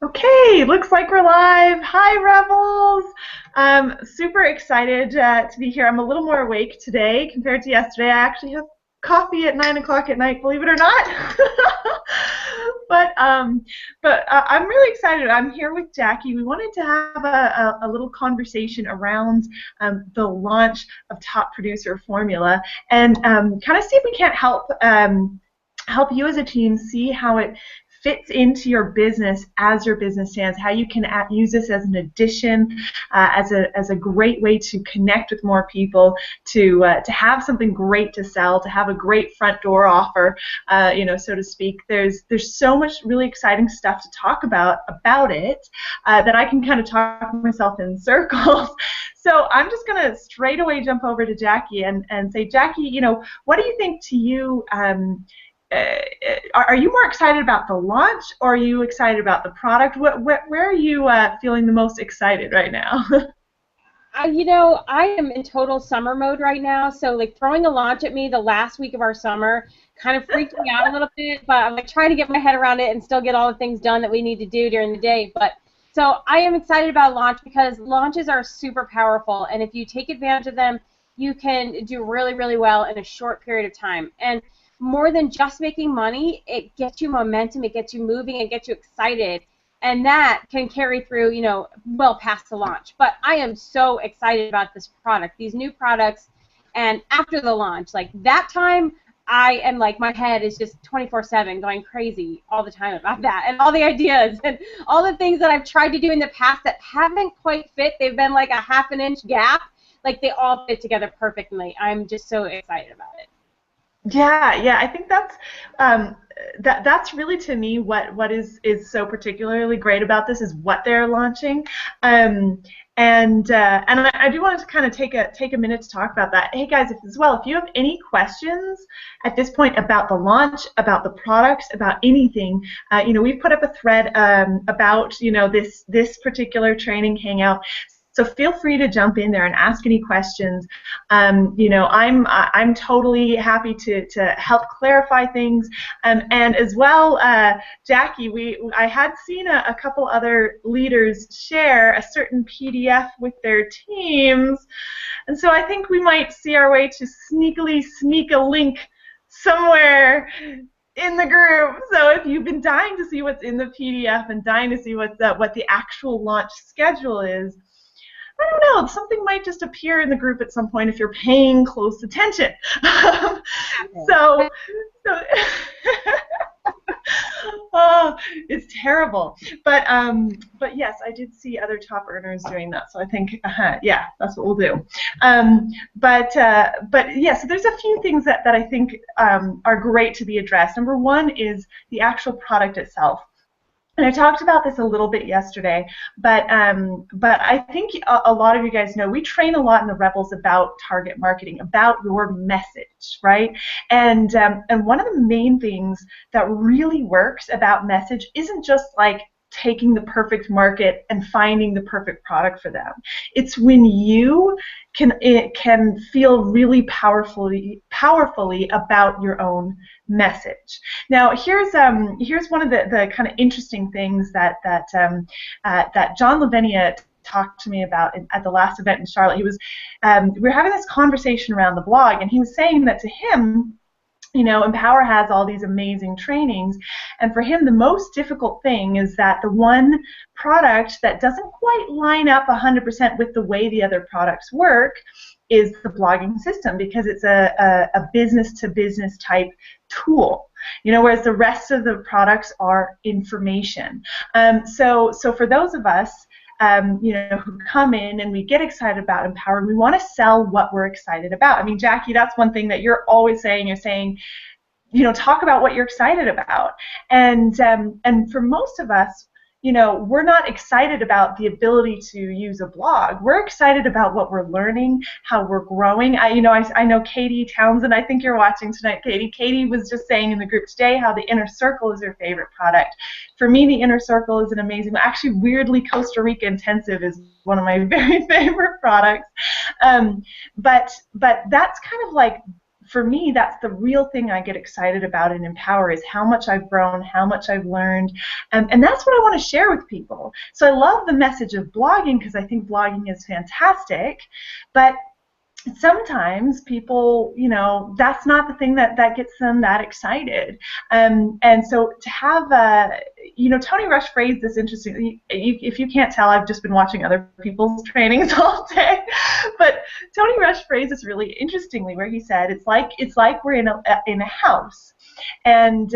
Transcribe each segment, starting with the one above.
Okay, looks like we're live. Hi, Rebels. Super excited to be here. I'm a little more awake today compared to yesterday. I actually have coffee at 9 o'clock at night, believe it or not. but um, but I'm really excited. I'm here with Jackie. We wanted to have a little conversation around the launch of Top Producer Formula and kind of see if we can't help you as a team see how it fits into your business as your business stands, how you can use this as an addition, as a great way to connect with more people, to have something great to sell, to have a great front door offer, so to speak. There's so much really exciting stuff to talk about it that I can kind of talk myself in circles. So I'm just going to straight away jump over to Jackie and say, Jackie, what do you think to you? Are you more excited about the launch, or are you excited about the product? Where are you feeling the most excited right now? I am in total summer mode right now, so like throwing a launch at me the last week of our summer kind of freaked me out a little bit, but I'm like trying to get my head around it and still get all the things done that we need to do during the day. But so I am excited about launch because launches are super powerful, and if you take advantage of them, you can do really, really well in a short period of time. And more than just making money, it gets you momentum, it gets you moving, it gets you excited. And that can carry through, well past the launch. But I am so excited about this product, these new products, and after the launch, like that time, I am like, my head is just 24/7 going crazy all the time about that, and all the ideas, and all the things that I've tried to do in the past that haven't quite fit. They've been like a half an inch gap. Like they all fit together perfectly. I'm just so excited about it. Yeah, I think that's really, to me, what is so particularly great about this is what they're launching. And I do want to kind of take a minute to talk about that. Hey guys, if you have any questions at this point about the launch, about the products, about anything, we've put up a thread about this particular training hangout. So feel free to jump in there and ask any questions. I'm totally happy to help clarify things. And as well, Jackie, I had seen a couple other leaders share a certain PDF with their teams, and so I think we might see our way to sneakily sneak a link somewhere in the group. So if you've been dying to see what's in the PDF and dying to see what the actual launch schedule is, I don't know, something might just appear in the group at some point if you're paying close attention. so oh, it's terrible. But yes, I did see other top earners doing that. So I think, yeah, that's what we'll do. But yeah, so there's a few things that I think are great to be addressed. Number one is the actual product itself. And I talked about this a little bit yesterday, but I think a lot of you guys know we train a lot in the Rebels about target marketing, about your message, right? And one of the main things that really works about message isn't just like taking the perfect market and finding the perfect product for them. It's when you can feel really powerfully about your own message. Now, here's one of the kind of interesting things that John Lavinia talked to me about at the last event in Charlotte. We were having this conversation around the blog, and he was saying that to him, Empower has all these amazing trainings, and for him the most difficult thing is that the one product that doesn't quite line up 100% with the way the other products work is the blogging system, because it's a business-to-business type tool, whereas the rest of the products are information. So for those of us who come in and we get excited about Empower, we want to sell what we're excited about. I mean, Jackie, that's one thing that you're always saying. You're saying, talk about what you're excited about. And for most of us, we're not excited about the ability to use a blog. We're excited about what we're learning, how we're growing. I know Katie Townsend, I think you're watching tonight, Katie. Katie was just saying in the group today how the Inner Circle is her favorite product. For me, the Inner Circle is an amazing, actually weirdly, Costa Rica Intensive is one of my very favorite products. But that's kind of like for me, that's the real thing I get excited about in Empower, is how much I've grown, how much I've learned, and that's what I want to share with people. So I love the message of blogging because I think blogging is fantastic, but sometimes people, that's not the thing that gets them that excited. And so to have, Tony Rush phrased this interestingly. If you can't tell, I've just been watching other people's trainings all day. But Tony Rush phrased this really interestingly, where he said, it's like we're in a house. And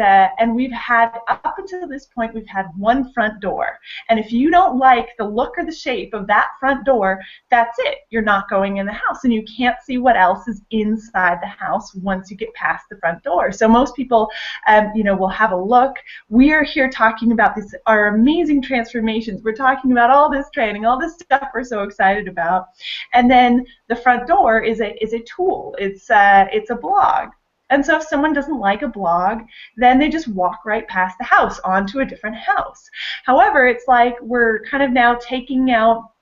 we've had, up until this point, we've had one front door. And if you don't like the look or the shape of that front door, that's it. You're not going in the house, and you can't see what else is inside the house once you get past the front door. So most people, will have a look. We're here talking about our amazing transformations. We're talking about all this training, all this stuff we're so excited about. And then the front door is a tool. It's a blog. And so if someone doesn't like a blog, then they just walk right past the house onto a different house. However, it's like we're kind of now taking out,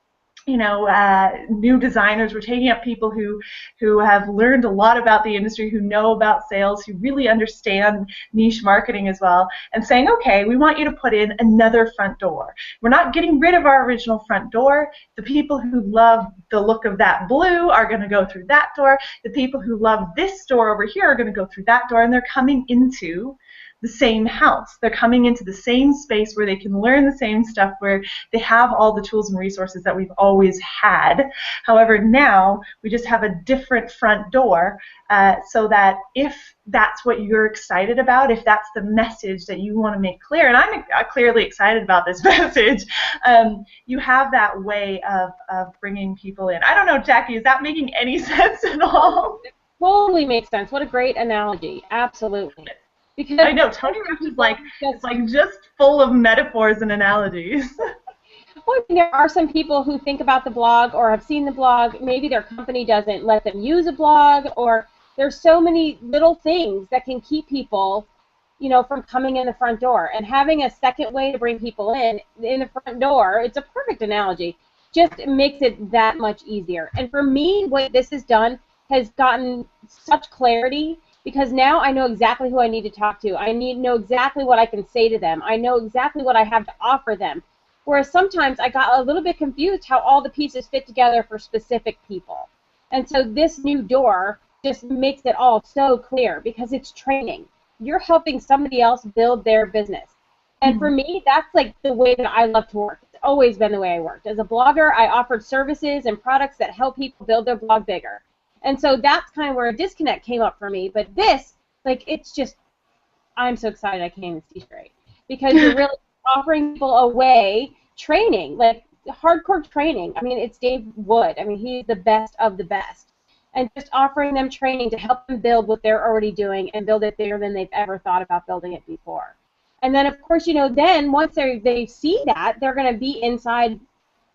new designers. We're taking up people who have learned a lot about the industry, who know about sales, who really understand niche marketing as well, and saying, okay, we want you to put in another front door. We're not getting rid of our original front door. The people who love the look of that blue are going to go through that door. The people who love this door over here are going to go through that door, and they're coming into the same house. They're coming into the same space where they can learn the same stuff, where they have all the tools and resources that we've always had. However, now we just have a different front door, so that if that's what you're excited about, if that's the message that you want to make clear, and I'm clearly excited about this message, you have that way of bringing people in. I don't know, Jackie, is that making any sense at all? It totally makes sense. What a great analogy. Absolutely. Because I know Tony Rush is just full of metaphors and analogies. Well, there are some people who think about the blog or have seen the blog. Maybe their company doesn't let them use a blog, or there's so many little things that can keep people, from coming in the front door. And having a second way to bring people in the front door, it's a perfect analogy, just makes it that much easier. And for me, what this has done has gotten such clarity, because now I know exactly who I need to talk to. I know exactly what I can say to them. I know exactly what I have to offer them. Whereas sometimes I got a little bit confused how all the pieces fit together for specific people. And so this new door just makes it all so clear, because it's training. You're helping somebody else build their business. And for me, that's like the way that I love to work. It's always been the way I worked. As a blogger, I offered services and products that help people build their blog bigger. And so that's kind of where a disconnect came up for me. But this, it's just, I'm so excited I can't even see straight. Because you're really offering people a way, training, hardcore training. I mean, it's Dave Wood. I mean, he's the best of the best. And just offering them training to help them build what they're already doing and build it bigger than they've ever thought about building it before. And then, of course, then once they see that, they're going to be inside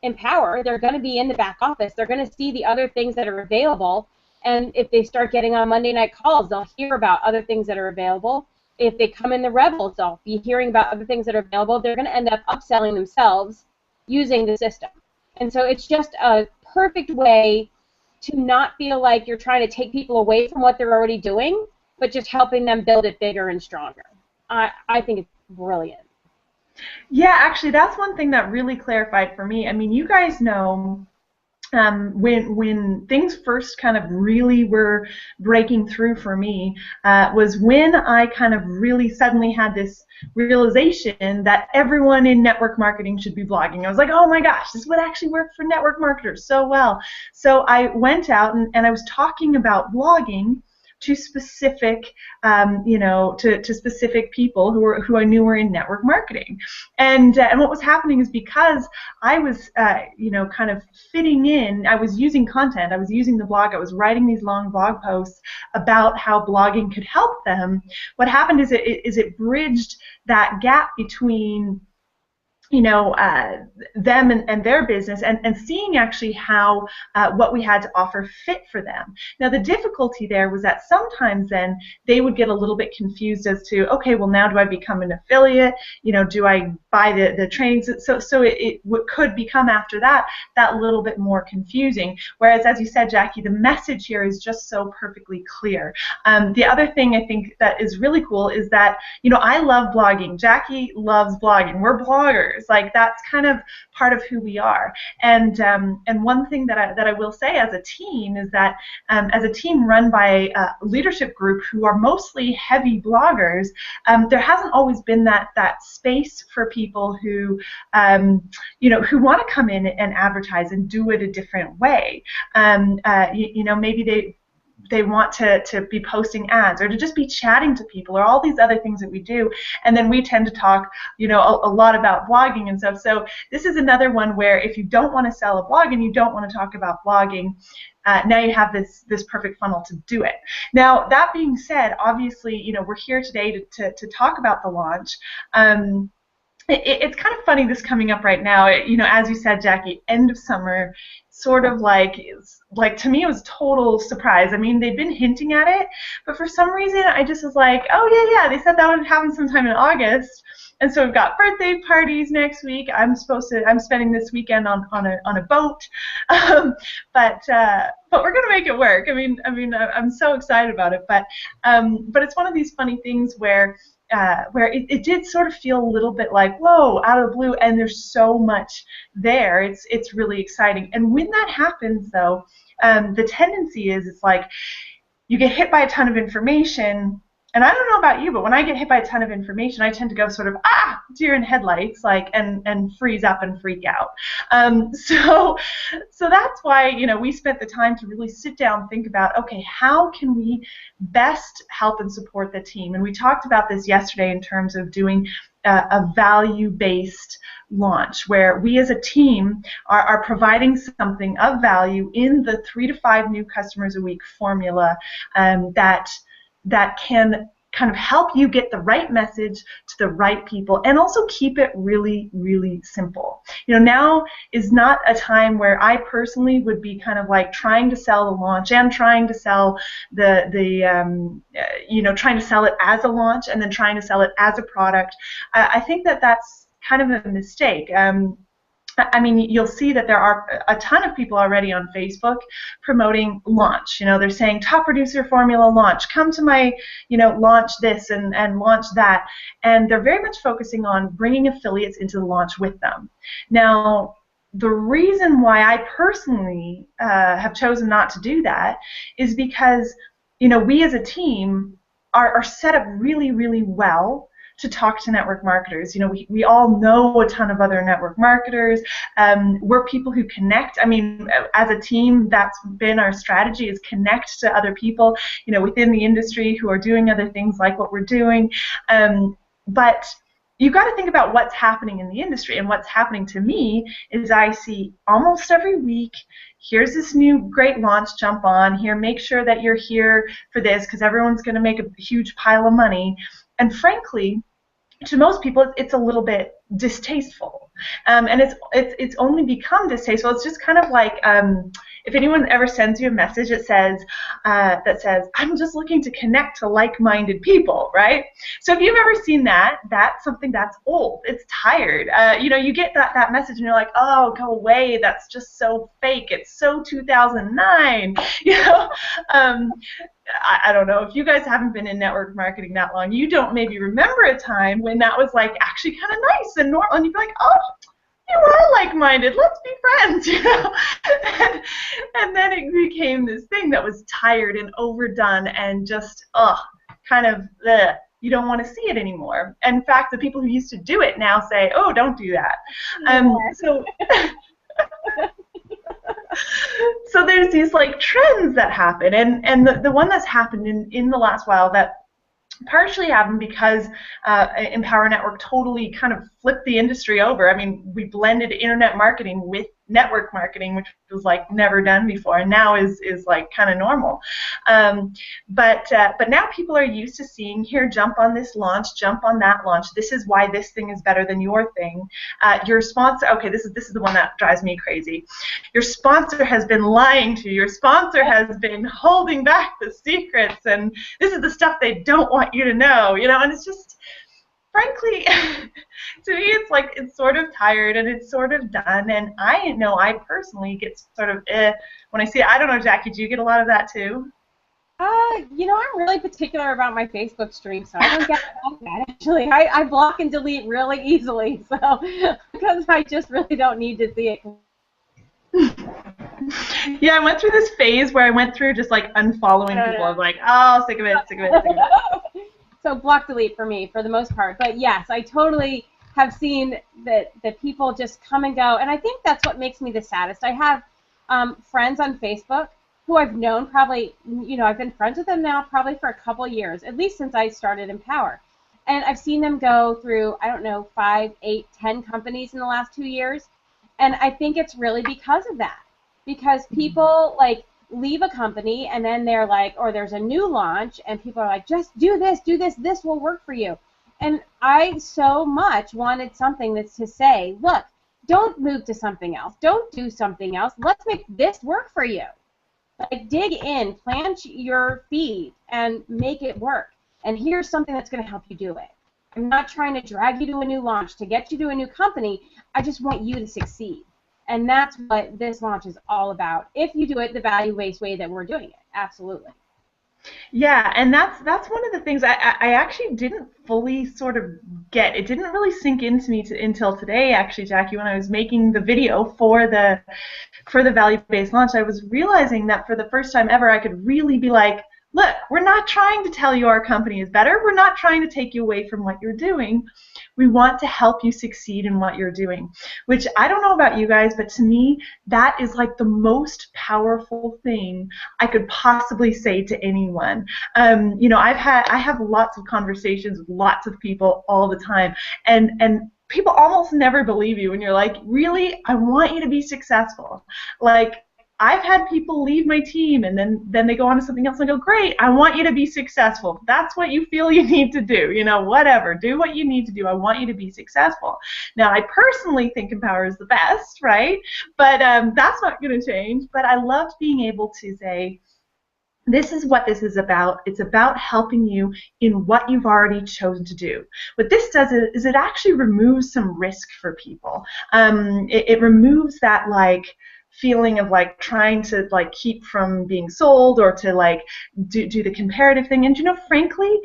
Empower. They're going to be in the back office. They're going to see the other things that are available. And if they start getting on Monday night calls, they'll hear about other things that are available. If they come in the Rebels, they'll be hearing about other things that are available. They're going to end up upselling themselves using the system. And so it's just a perfect way to not feel like you're trying to take people away from what they're already doing, but just helping them build it bigger and stronger. I think it's brilliant. Yeah, actually, that's one thing that really clarified for me. I mean, you guys know, when things first kind of really were breaking through for me, was when I kind of really suddenly had this realization that everyone in network marketing should be blogging. I was like, oh my gosh, this would actually work for network marketers so well. So I went out and I was talking about blogging to specific, to specific people who I knew were in network marketing, and what was happening is, because I was, kind of fitting in, I was using content, I was using the blog, I was writing these long blog posts about how blogging could help them. What happened is it bridged that gap between them and their business, and seeing actually how what we had to offer fit for them. Now, the difficulty there was that sometimes then they would get a little bit confused as to, okay, well, now do I become an affiliate? Do I buy the trainings? So it could become after that little bit more confusing. Whereas, as you said, Jackie, the message here is just so perfectly clear. The other thing I think that is really cool is that, I love blogging. Jackie loves blogging. We're bloggers. Like, that's kind of part of who we are. And one thing that I will say as a team is that as a team run by a leadership group who are mostly heavy bloggers, there hasn't always been that space for people who who want to come in and advertise and do it a different way. Maybe they want to be posting ads or to just be chatting to people or all these other things that we do, and then we tend to talk a lot about blogging and stuff. So this is another one where if you don't want to sell a blog and you don't want to talk about blogging, now you have this perfect funnel to do it. Now, that being said, obviously, we're here today to talk about the launch. It's kind of funny, this coming up right now. As you said, Jackie, end of summer, sort of like to me it was a total surprise. I mean, they'd been hinting at it, but for some reason I just was like, oh yeah, they said that would happen sometime in August. And so we've got birthday parties next week. I'm spending this weekend on a boat, but we're gonna make it work. I mean, I'm so excited about it. But it's one of these funny things where it did sort of feel a little bit like, whoa, out of the blue, and there's so much there. It's really exciting. And when that happens, though, the tendency is it's like you get hit by a ton of information. And I don't know about you, but when I get hit by a ton of information, I tend to go sort of, deer in headlights, and freeze up and freak out. So that's why, we spent the time to really sit down and think about, okay, how can we best help and support the team? And we talked about this yesterday in terms of doing a value-based launch, where we as a team are providing something of value in the 3 to 5 new customers a week formula that can kind of help you get the right message to the right people, and also keep it really, really simple. Now is not a time where I personally would be kind of like trying to sell the launch and trying to sell trying to sell it as a launch and then trying to sell it as a product. I think that's kind of a mistake. I mean, you'll see that there are a ton of people already on Facebook promoting launch. They're saying top producer formula launch, come to my, launch this and launch that. And they're very much focusing on bringing affiliates into the launch with them. Now, the reason why I personally have chosen not to do that is because, we as a team are set up really, really well to talk to network marketers. We all know a ton of other network marketers. We're people who connect. I mean, as a team, that's been our strategy, is connect to other people, within the industry who are doing other things like what we're doing. But you've got to think about what's happening in the industry, and what's happening to me is I see almost every week, here's this new great launch, jump on here, make sure that you're here for this because everyone's going to make a huge pile of money. And frankly, to most people, it's a little bit distasteful, and it's only become distasteful. It's just kind of like if anyone ever sends you a message that says I'm just looking to connect to like-minded people, right? So if you've ever seen that, that's something that's old. It's tired. You get that message and you're like, oh, go away. That's just so fake. It's so 2009. I don't know, if you guys haven't been in network marketing that long, you don't maybe remember a time when that was like actually kind of nice and normal, and you'd be like, oh, you are like-minded, let's be friends, and then it became this thing that was tired and overdone and just kind of you don't want to see it anymore. And in fact, the people who used to do it now say, oh, don't do that. So there's these like trends that happen, and the one that's happened in the last while that partially happened because Empower Network totally kind of flipped the industry over. I mean, we blended internet marketing with network marketing, which was like never done before, and now is like kind of normal. But now people are used to seeing, here, jump on this launch, jump on that launch. This is why this thing is better than your thing. Your sponsor, okay, this is the one that drives me crazy. Your sponsor has been lying to you. Your sponsor has been holding back the secrets, and this is the stuff they don't want you to know, and it's just, frankly, to me, it's like, it's sort of tired and it's sort of done, and I know I personally get sort of when I see it. I don't know, Jackie, do you get a lot of that too? I'm really particular about my Facebook stream, so I don't get that, actually. I block and delete really easily, so, because I just really don't need to see it. Yeah, I went through this phase where I went through just like unfollowing people. I was like, oh, sick of it, sick of it, sick of it. So block delete for me, for the most part. But yes, I totally have seen that people just come and go, and I think that's what makes me the saddest. I have friends on Facebook who I've known probably, I've been friends with them now probably for a couple years, at least since I started Empower. And I've seen them go through, 5, 8, 10 companies in the last 2 years. And I think it's really because of that. Because people, leave a company, and then they're like, or there's a new launch, and people are like, just do this, this will work for you. And I so much wanted something that's to say, look, don't move to something else. Don't do something else. Let's make this work for you. Dig in, plant your feet, and make it work. And here's something that's going to help you do it. I'm not trying to drag you to a new launch to get you to a new company. I just want you to succeed. And that's what this launch is all about, if you do it the value-based way that we're doing it. Absolutely. Yeah, and that's one of the things I actually didn't fully sort of get. It didn't really sink into me until today, actually, Jackie, when I was making the video for the value-based launch. I was realizing that for the first time ever, I could really be like, look, we're not trying to tell you our company is better. We're not trying to take you away from what you're doing. We want to help you succeed in what you're doing, which I don't know about you guys, but to me, that is like the most powerful thing I could possibly say to anyone. I have lots of conversations with lots of people all the time, and people almost never believe you when you're like, really, I want you to be successful. I've had people leave my team, and then they go on to something else and go, great, I want you to be successful. That's what you feel you need to do. Whatever. Do what you need to do. I want you to be successful. Now, I personally think Empower is the best, right? But that's not going to change. But I loved being able to say, this is what this is about. It's about helping you in what you've already chosen to do. What this does is it actually removes some risk for people. It removes that, feeling of trying to keep from being sold, or to do the comparative thing. And frankly,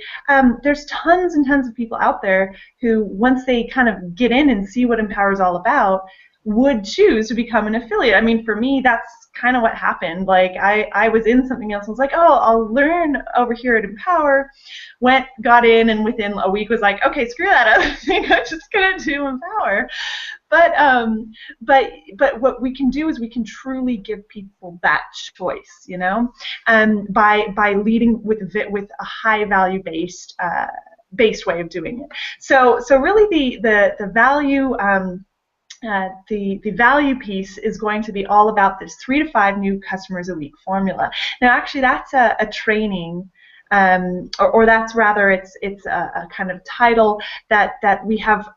there's tons and tons of people out there who, once they kind of get in and see what Empower is all about, would choose to become an affiliate. I mean, for me, that's kind of what happened. I was in something else and was like, oh, I'll learn over here at Empower. Got in, and within a week was like, okay, screw that other thing. I'm just gonna do Empower. But what we can do is we can truly give people that choice, by leading with a high value based way of doing it. So really the value. The value piece is going to be all about this 3 to 5 new customers a week formula. Now, actually, that's a training, or that's rather it's a kind of title that we have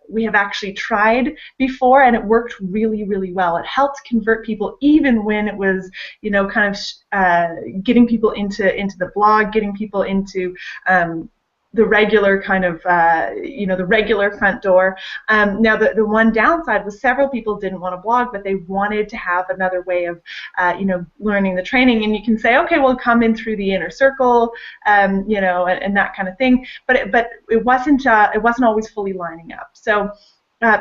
actually tried before, and it worked really, really well. It helped convert people, even when it was kind of getting people into the blog, getting people into the regular kind of, the regular front door. Now, the one downside was several people didn't want to blog, but they wanted to have another way of, learning the training. And you can say, okay, well, come in through the inner circle, and that kind of thing. But it wasn't always fully lining up. So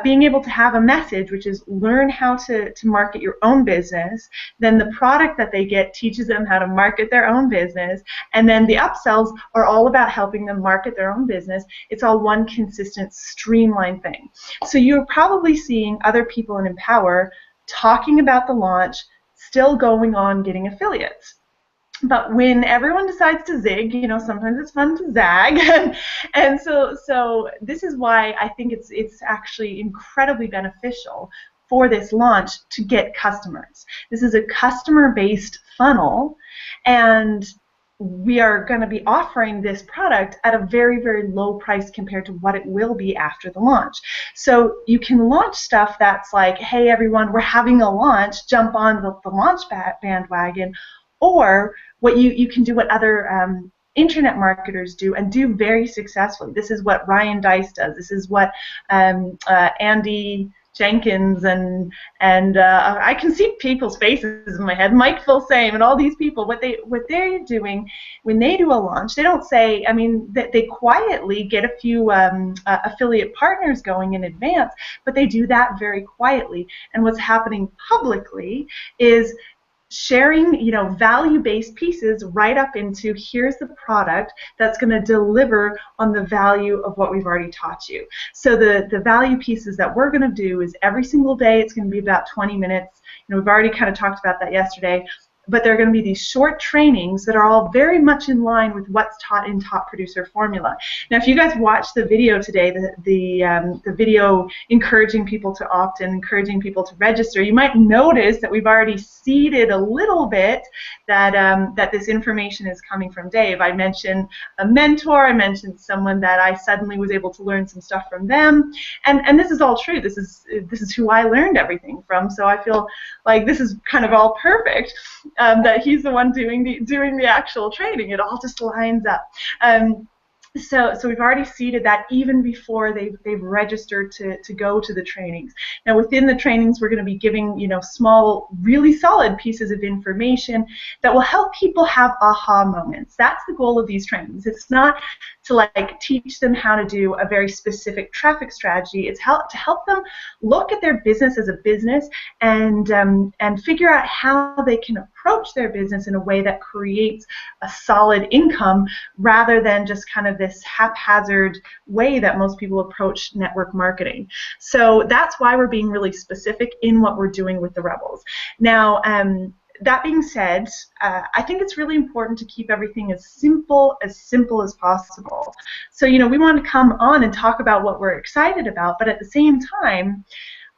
being able to have a message, which is learn how to market your own business, then the product that they get teaches them how to market their own business, and then the upsells are all about helping them market their own business. It's all one consistent, streamlined thing. So you're probably seeing other people in Empower talking about the launch, still going on getting affiliates. But when everyone decides to zig, sometimes it's fun to zag, and so this is why I think it's actually incredibly beneficial for this launch to get customers. This is a customer-based funnel, and we are going to be offering this product at a very, very low price compared to what it will be after the launch. So you can launch stuff that's like, hey everyone, we're having a launch, jump on the launch bandwagon, or what you can do what other internet marketers do and do very successfully. This is what Ryan Deiss does. This is what Andy Jenkins and I can see people's faces in my head, Mike Filsame and all these people, what they're doing when they do a launch, they don't say, I mean, they quietly get a few affiliate partners going in advance, but they do that very quietly. And what's happening publicly is sharing, value-based pieces right up into here's the product that's going to deliver on the value of what we've already taught you. So the value pieces that we're going to do is every single day it's going to be about 20 minutes. We've already kind of talked about that yesterday. But there are going to be these short trainings that are all very much in line with what's taught in Top Producer Formula. Now, if you guys watched the video today, the video encouraging people to opt in, encouraging people to register, you might notice that we've already seeded a little bit that that this information is coming from Dave. I mentioned a mentor. I mentioned someone that I suddenly was able to learn some stuff from them, and this is all true. This is who I learned everything from. So I feel like this is kind of all perfect. That he's the one doing the actual training. It all just lines up. So we've already seeded that even before they've registered to go to the trainings. Now within the trainings we're going to be giving small, really solid pieces of information that will help people have aha moments. That's the goal of these trainings. It's not to like teach them how to do a very specific traffic strategy. It's to help them look at their business as a business and figure out how they can approach their business in a way that creates a solid income rather than just kind of this haphazard way that most people approach network marketing. So that's why we're being really specific in what we're doing with the Rebels. Now, that being said, I think it's really important to keep everything as simple as possible. So, we want to come on and talk about what we're excited about, but at the same time,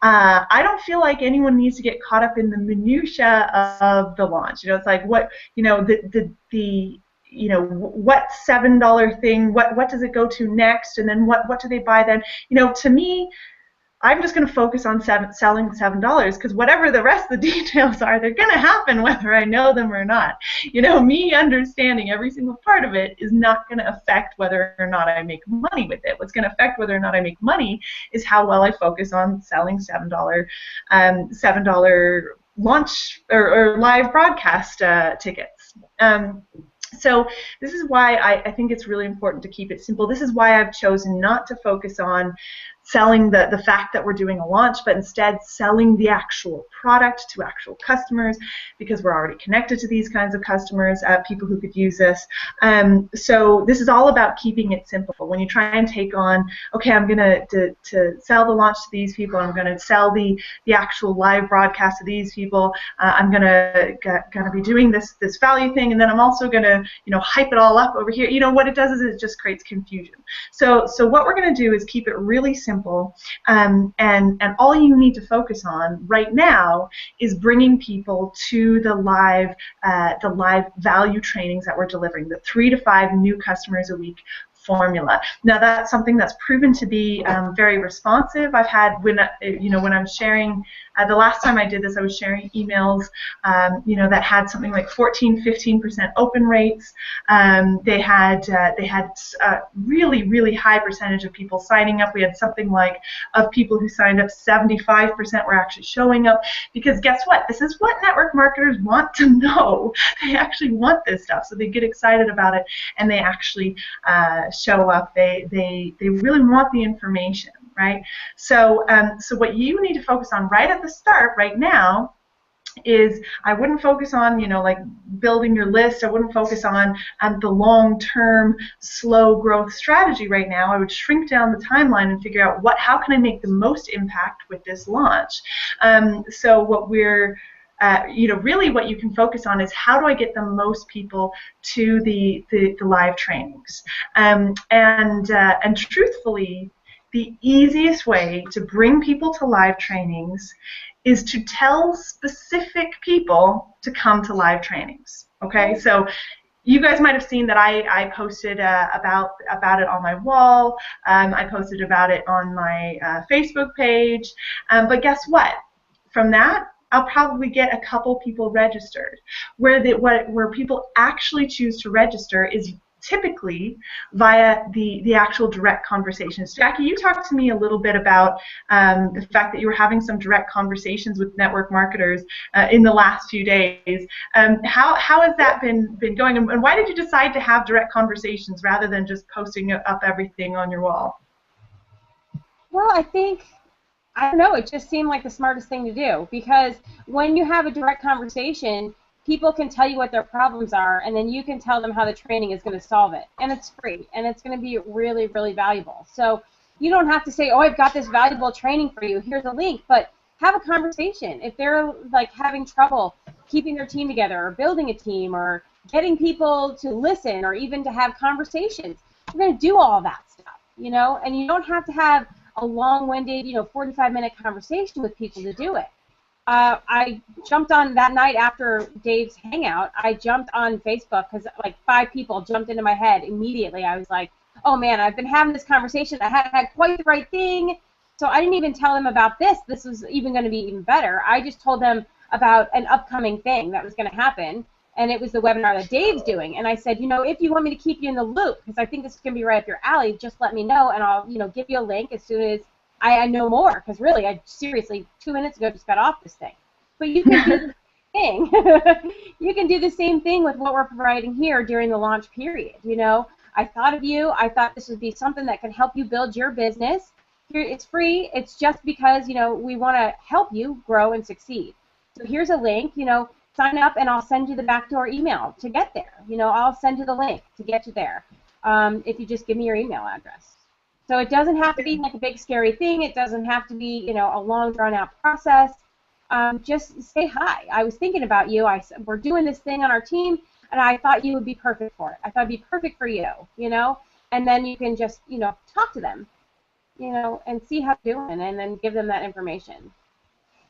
I don't feel like anyone needs to get caught up in the minutia of the launch. It's like what, what $7 thing, what does it go to next, and then what do they buy then? To me, I'm just going to focus on selling $7 because whatever the rest of the details are, they're going to happen whether I know them or not. Me understanding every single part of it is not going to affect whether or not I make money with it. What's going to affect whether or not I make money is how well I focus on selling $7 launch or live broadcast tickets. So this is why I think it's really important to keep it simple. This is why I've chosen not to focus on selling the fact that we're doing a launch, but instead selling the actual product to actual customers, because we're already connected to these kinds of customers, people who could use this. So this is all about keeping it simple. When you try and take on, okay, I'm going to sell the launch to these people, I'm going to sell the actual live broadcast to these people, I'm going to be doing this value thing, and then I'm also going to hype it all up over here. What it does is it just creates confusion. So what we're going to do is keep it really simple. And all you need to focus on right now is bringing people to the live value trainings that we're delivering, the 3 to 5 new customers a week formula. Now that's something that's proven to be very responsive. I've had when I'm sharing, the last time I did this, I was sharing emails that had something like 14-15% open rates. They had really, really high percentage of people signing up. We had something like, of people who signed up, 75% were actually showing up, because guess what? This is what network marketers want to know. They actually want this stuff, so they get excited about it and they actually show up. They really want the information, right? So what you need to focus on right at the start, right now, is I wouldn't focus on like building your list. I wouldn't focus on the long-term slow growth strategy right now. I would shrink down the timeline and figure out how can I make the most impact with this launch. So what we're really what you can focus on is how do I get the most people to the live trainings, and truthfully, the easiest way to bring people to live trainings is to tell specific people to come to live trainings. Okay, so you guys might have seen that I posted about it on my wall. I posted about it on my Facebook page. But guess what? From that, I'll probably get a couple people registered. Where people actually choose to register is typically via the actual direct conversations. Jackie, you talked to me a little bit about the fact that you were having some direct conversations with network marketers in the last few days. How has that been going, and why did you decide to have direct conversations rather than just posting up everything on your wall? Well, I don't know, it just seemed like the smartest thing to do, because when you have a direct conversation, people can tell you what their problems are, and then you can tell them how the training is going to solve it. And it's free, and it's going to be really, really valuable. So you don't have to say, oh, I've got this valuable training for you, here's a link, but have a conversation. If they're like having trouble keeping their team together or building a team or getting people to listen or even to have conversations, you're going to do all that stuff, you know, and you don't have to have a long-winded, 45-minute conversation with people to do it. I jumped on that night after Dave's hangout. I jumped on Facebook because like 5 people jumped into my head immediately. I was like, oh man, I've been having this conversation. I hadn't had quite the right thing. So I didn't even tell them about this. This was even going to be even better. I just told them about an upcoming thing that was going to happen, and it was the webinar that Dave's doing. And I said, if you want me to keep you in the loop, because I think this is going to be right up your alley, just let me know, and I'll, give you a link as soon as I know more, because really, I seriously, 2 minutes ago just got off this thing. But you can do the same thing. You can do the same thing with what we're providing here during the launch period. I thought of you. I thought this would be something that can help you build your business. Here, it's free. It's just because, we want to help you grow and succeed. So here's a link. Sign up, and I'll send you the backdoor email to get there. I'll send you the link to get you there if you just give me your email address. So it doesn't have to be like a big scary thing. It doesn't have to be, a long drawn-out process. Just say hi. I was thinking about you. We're doing this thing on our team, and I thought you would be perfect for it. I thought it'd be perfect for you, and then you can just, talk to them, and see how they're doing, and then give them that information.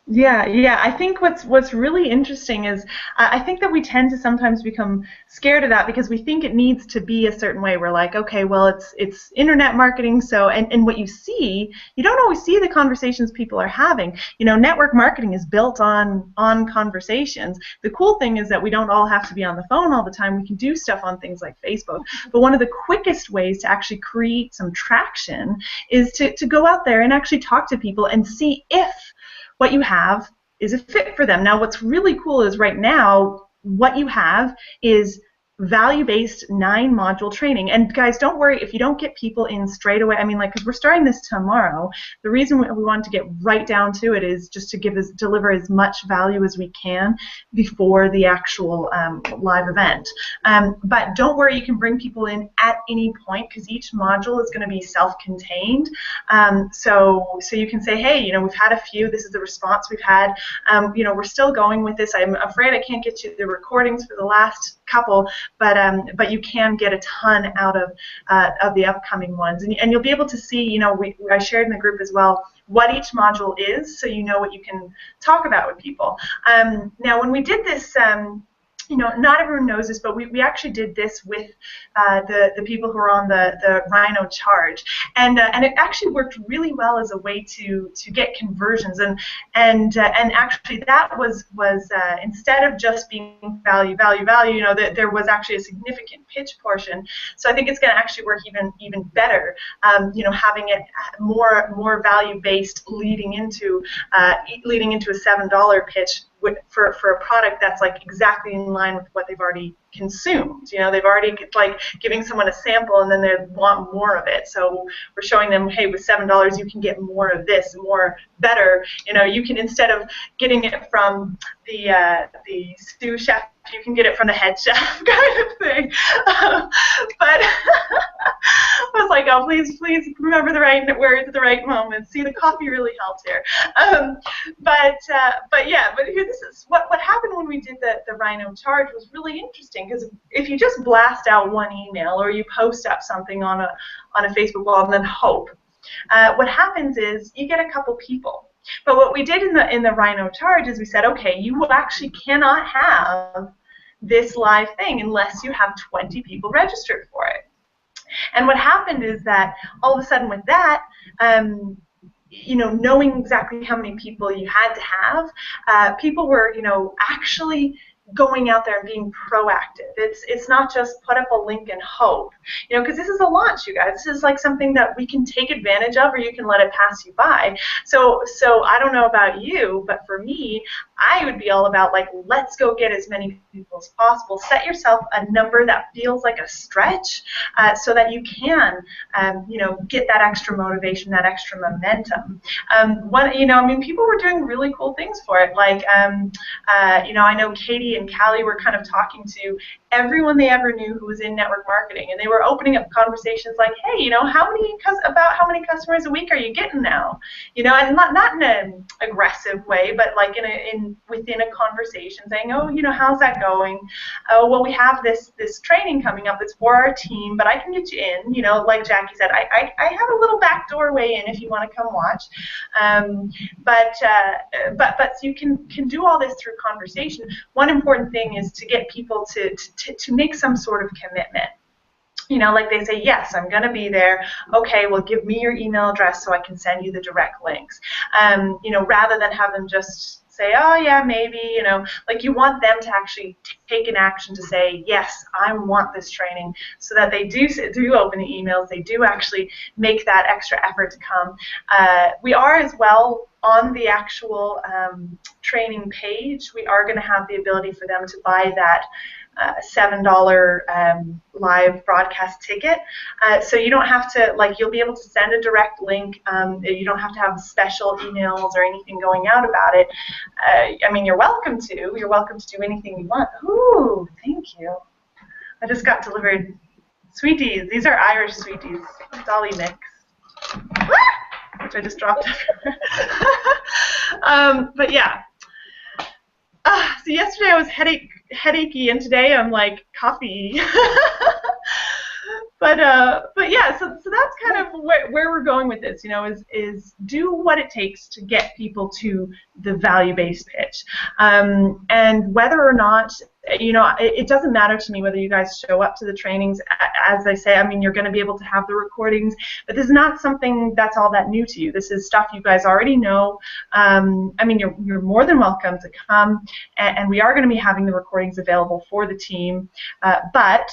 Yeah. I think what's really interesting is I think that we tend to sometimes become scared of that because we think it needs to be a certain way. We're like, okay, well, it's internet marketing, so and what you see, you don't always see the conversations people are having. Network marketing is built on conversations. The cool thing is that we don't all have to be on the phone all the time. We can do stuff on things like Facebook. But one of the quickest ways to actually create some traction is to go out there and actually talk to people and see if what you have is a fit for them. Now, what's really cool is right now, what you have is value-based 9-module training. And guys, don't worry if you don't get people in straight away. I mean, because we're starting this tomorrow. The reason we want to get right down to it is just to deliver as much value as we can before the actual live event. But don't worry, you can bring people in at any point because each module is going to be self-contained. So you can say, hey, we've had a few. This is the response we've had. We're still going with this. I'm afraid I can't get you the recordings for the last couple, but you can get a ton out of the upcoming ones, and you'll be able to see. I shared in the group as well what each module is, so you know what you can talk about with people. Now, when we did this. Not everyone knows this, but we actually did this with the people who are on the Rhino charge, and it actually worked really well as a way to get conversions, and actually that was instead of just being value, that there was actually a significant pitch portion. So I think it's going to actually work even better, having it more value based leading into a $7 pitch. For a product that's like exactly in line with what they've already consumed. They've already like giving someone a sample and then they want more of it. So we're showing them, hey, with $7 you can get more of this, better. You can, instead of getting it from the sous chef, you can get it from the head chef kind of thing. But I was like, oh, please remember the right words at the right moment. See, the coffee really helped here. But here, this is what happened when we did the Rhino charge was really interesting, because if you just blast out one email or you post up something on a Facebook wall and then hope, what happens is you get a couple people. But what we did in the Rhino charge is we said, okay, you actually cannot have this live thing unless you have 20 people registered for it. And what happened is that all of a sudden with that, you know, knowing exactly how many people you had to have, people were, you know, actually going out there and being proactive. It's not just put up a link and hope, you know, because this is a launch, you guys. This is like something that we can take advantage of, or you can let it pass you by. So I don't know about you, but for me, I would be all about like, let's go get as many people as possible. Set yourself a number that feels like a stretch, so that you can, you know, get that extra motivation, that extra momentum. You know, I mean, people were doing really cool things for it. Like, you know, I know Katie and Callie were kind of talking to everyone they ever knew who was in network marketing, and they were opening up conversations like, hey, you know, how many customers a week are you getting now? You know, and not in an aggressive way, but like within a conversation, saying, oh, you know, how's that going? Oh, well, we have this training coming up that's for our team, but I can get you in. You know, like Jackie said, I have a little backdoor way in if you want to come watch. But you can do all this through conversation. One important thing is to get people to make some sort of commitment. You know, like they say, yes, I'm going to be there. Okay, well, give me your email address so I can send you the direct links. You know, rather than have them just say, oh, yeah, maybe, you know, like you want them to actually take an action to say, yes, I want this training, so that they do open the emails, they do actually make that extra effort to come. We are as well on the actual training page, we are going to have the ability for them to buy that $7 live broadcast ticket. So you don't have to, like, you'll be able to send a direct link. You don't have to have special emails or anything going out about it. I mean, you're welcome to. You're welcome to do anything you want. Ooh, thank you. I just got delivered sweeties. These are Irish sweeties. Dolly Mix. Which I just dropped everywhere. But yeah. So yesterday I was headachy, and today I'm like coffee. But yeah, so that's kind of where we're going with this, you know, is do what it takes to get people to the value-based pitch. And whether or not, you know, it doesn't matter to me whether you guys show up to the trainings. As I say, I mean, you're going to be able to have the recordings, but this is not something that's all that new to you. This is stuff you guys already know. I mean, you're more than welcome to come, and we are going to be having the recordings available for the team, but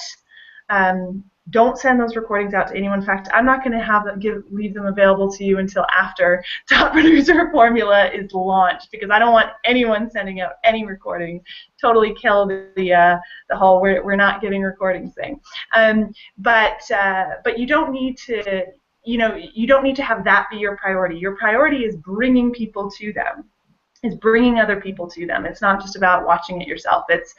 don't send those recordings out to anyone. In fact, I'm not going to have them leave them available to you until after Top Producer Formula is launched, because I don't want anyone sending out any recordings. Totally kill the whole we're not giving recordings thing. But you don't need to, you know, you don't need to have that be your priority. Your priority is bringing people to them. Is bringing other people to them. It's not just about watching it yourself. It's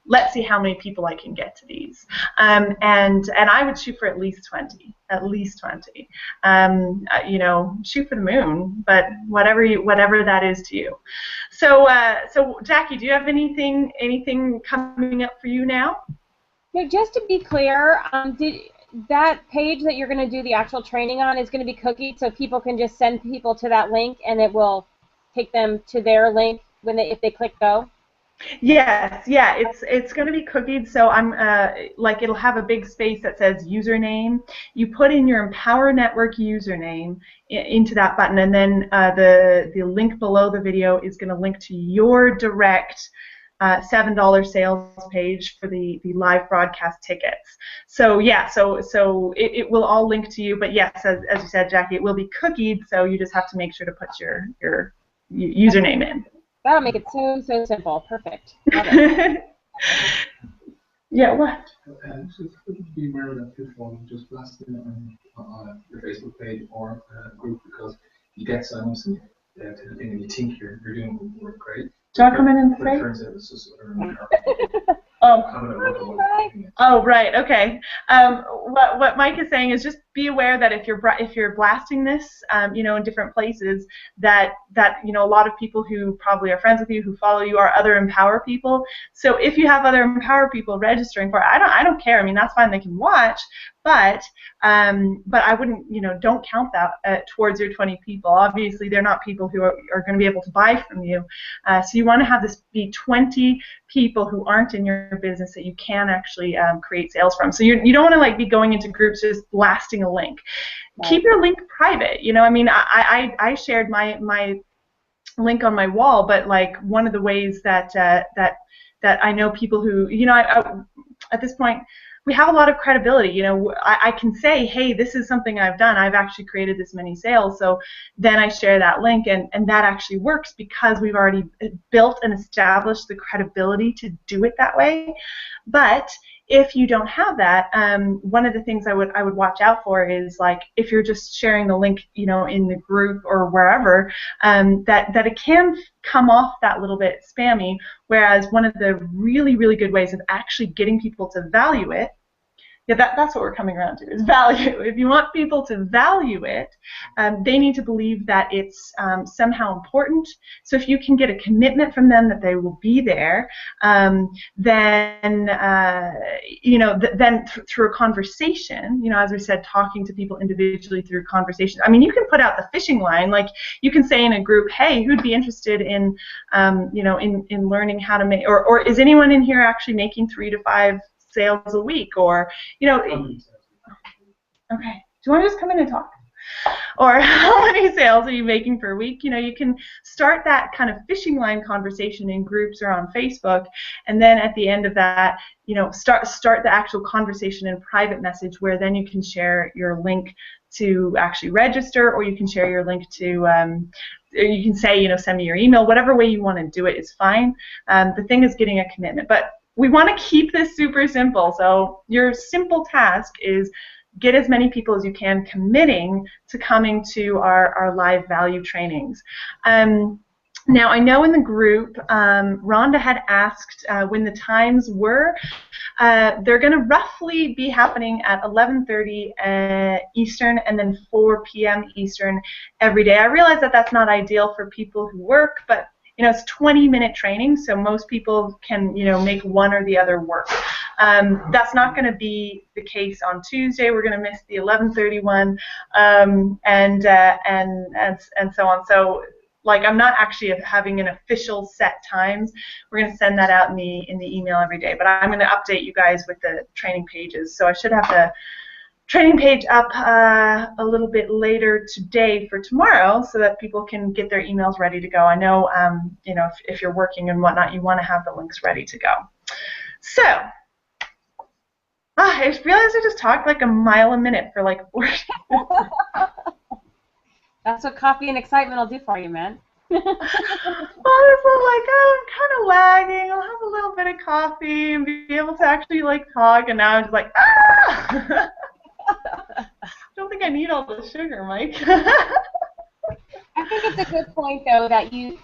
let's see how many people I can get to these. And I would shoot for at least 20. At least 20. You know, shoot for the moon, but whatever that is to you. So Jackie, do you have anything coming up for you now? No, just to be clear, that page that you're going to do the actual training on is going to be cookied, so people can just send people to that link, and it will take them to their link if they click go? Yes, yeah, it's going to be cookied, so I'm like, it'll have a big space that says username. You put in your Empower Network username into that button, and then the link below the video is going to link to your direct $7 sales page for the live broadcast tickets. So yeah, so it will all link to you, but yes, as you said, Jackie, it will be cookied, so you just have to make sure to put your username in. That'll make it so simple. Perfect. Love it. Yeah, what? Just be aware that people just blast it on your Facebook page or group, because you get sign-ups and you think you're doing work great. Do I come in and say? It turns out it's just Oh, right. Okay. What Mike is saying is just be aware that if you're blasting this, you know, in different places, that you know, a lot of people who probably are friends with you, who follow you, are other Empower people. So if you have other Empower people registering for it, I don't care. I mean, that's fine. They can watch, but I wouldn't, don't count that towards your 20 people. Obviously, they're not people who are going to be able to buy from you. So you want to have this be 20 people who aren't in your business that you can actually create sales from. So you don't want to like be going into groups just blasting a link. Right. Keep your link private. I mean, I shared my link on my wall, but like one of the ways that I know people who, at this point, we have a lot of credibility. I can say, hey, this is something I've done. I've actually created this many sales. So then I share that link, and that actually works because we've already built and established the credibility to do it that way. But if you don't have that, one of the things I would watch out for is like if you're just sharing the link, in the group or wherever, that it can come off that little bit spammy. Whereas one of the really, really good ways of actually getting people to value it, that's what we're coming around to, is value. If you want people to value it, they need to believe that it's somehow important. So if you can get a commitment from them that they will be there, then through a conversation, as we said, talking to people individually through conversation. I mean, you can put out the fishing line, like you can say in a group, hey, who'd be interested in, in learning how to make, or is anyone in here actually making 3 to 5 sales a week, or okay, do you want to just come in and talk, or how many sales are you making per week? You can start that kind of fishing line conversation in groups or on Facebook, and then at the end of that, start the actual conversation in private message, where then you can share your link to actually register, or you can share your link to you can say, send me your email. Whatever way you want to do it is fine. The thing is getting a commitment, but we want to keep this super simple. So your simple task is get as many people as you can committing to coming to our live value trainings. Now, I know in the group, Rhonda had asked when the times were. They're going to roughly be happening at 11:30 Eastern and then 4 p.m. Eastern every day. I realize that that's not ideal for people who work, but it's 20-minute training, so most people can, make one or the other work. That's not going to be the case on Tuesday. We're going to miss the 11:30 one, and so on. So, like, I'm not actually having an official set times. We're going to send that out in the email every day. But I'm going to update you guys with the training pages. So I should have the training page up a little bit later today for tomorrow, so that people can get their emails ready to go. I know, if you're working and whatnot, you want to have the links ready to go. So, I realized I just talked like a mile a minute for like 4 That's what coffee and excitement will do for you, man. Well, it's like, I'm kind of lagging. I'll have a little bit of coffee and be able to actually like talk, and now I'm just like, ah! I don't think I need all the sugar, Mike. I think it's a good point, though, that you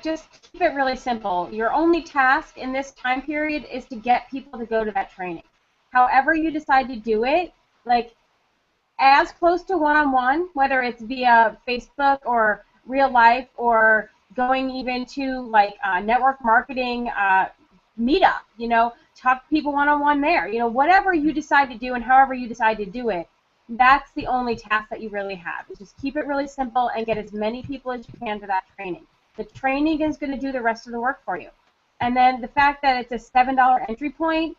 just keep it really simple. Your only task in this time period is to get people to go to that training. However you decide to do it, like as close to one-on-one, whether it's via Facebook or real life, or going even to like network marketing meetup, talk to people one-on-one there. Whatever you decide to do and however you decide to do it, that's the only task that you really have. Is just keep it really simple and get as many people as you can to that training. The training is going to do the rest of the work for you. And then the fact that it's a $7 entry point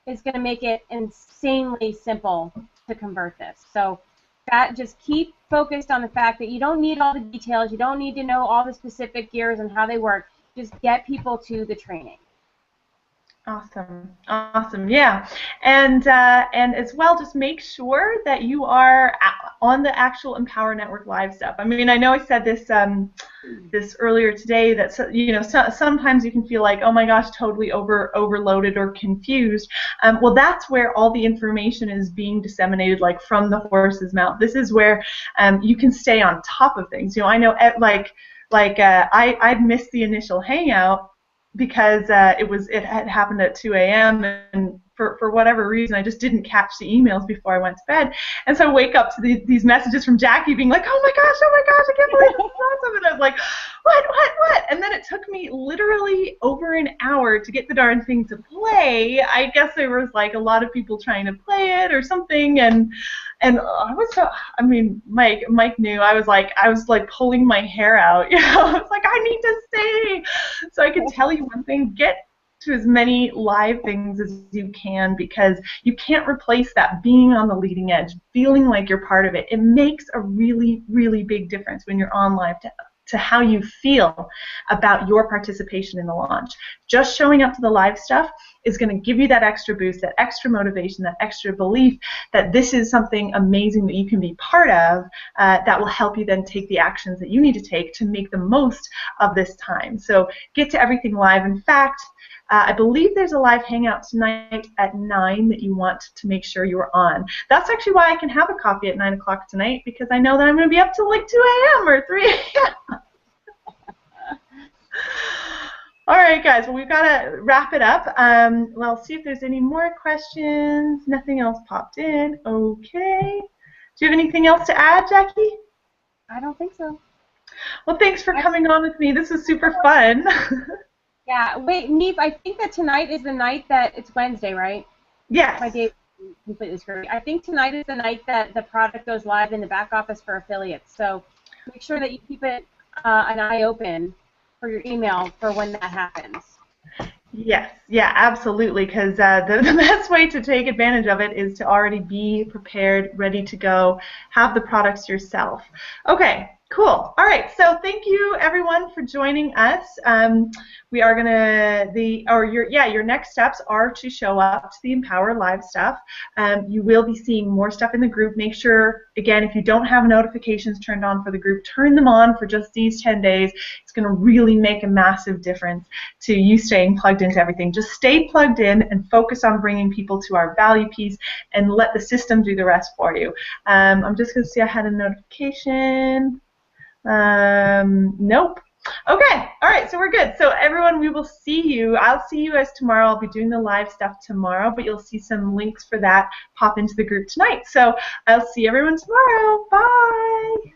is going to make it insanely simple to convert this. So that, just keep focused on the fact that you don't need all the details. You don't need to know all the specific gears and how they work. Just get people to the training. Awesome, yeah, and as well, just make sure that you are on the actual Empower Network Live stuff. I mean, I know I said this this earlier today, that sometimes you can feel like, oh my gosh, totally overloaded or confused. Well, that's where all the information is being disseminated, like from the horse's mouth. This is where you can stay on top of things. I know, I missed the initial hangout because it had happened at 2 a.m. and for whatever reason I just didn't catch the emails before I went to bed, and so I wake up to these messages from Jackie being like, oh my gosh, I can't believe it's awesome, and I was like, what, And then it took me literally over an hour to get the darn thing to play. I guess there was like a lot of people trying to play it or something, and I was so, I mean, Mike knew. I was like pulling my hair out. You know, I was like, I need to stay. So I can tell you one thing: get to as many live things as you can, because you can't replace that being on the leading edge, feeling like you're part of it. It makes a really, really big difference when you're on live to how you feel about your participation in the launch. Just showing up to the live stuff is going to give you that extra boost, that extra motivation, that extra belief that this is something amazing that you can be part of, that will help you then take the actions that you need to take to make the most of this time. So get to everything live. In fact, I believe there's a live hangout tonight at 9 that you want to make sure you're on. That's actually why I can have a coffee at 9 o'clock tonight, because I know that I'm going to be up till like 2 a.m. or 3 a.m. All right, guys. Well, we've got to wrap it up. Well, see if there's any more questions. Nothing else popped in. Okay. Do you have anything else to add, Jackie? I don't think so. Well, thanks for coming on with me. This was super fun. Yeah, wait, Neep, I think that tonight is the night that, it's Wednesday, right? Yes. My day completely screwed. I think tonight is the night that the product goes live in the back office for affiliates. So make sure that you keep it an eye open for your email for when that happens. Yes, yeah, absolutely, because the best way to take advantage of it is to already be prepared, ready to go, have the products yourself. Okay, cool. All right, so thank you everyone for joining us. We are gonna your next steps are to show up to the Empower Live stuff. You will be seeing more stuff in the group. Make sure, again, if you don't have notifications turned on for the group, turn them on for just these 10 days. It's going to really make a massive difference to you staying plugged into everything. Just stay plugged in and focus on bringing people to our value piece, and let the system do the rest for you. I'm just going to see, I had a notification. Nope. Okay, all right, so we're good. So everyone, we will see you. I'll see you guys tomorrow. I'll be doing the live stuff tomorrow, but you'll see some links for that pop into the group tonight. So I'll see everyone tomorrow. Bye.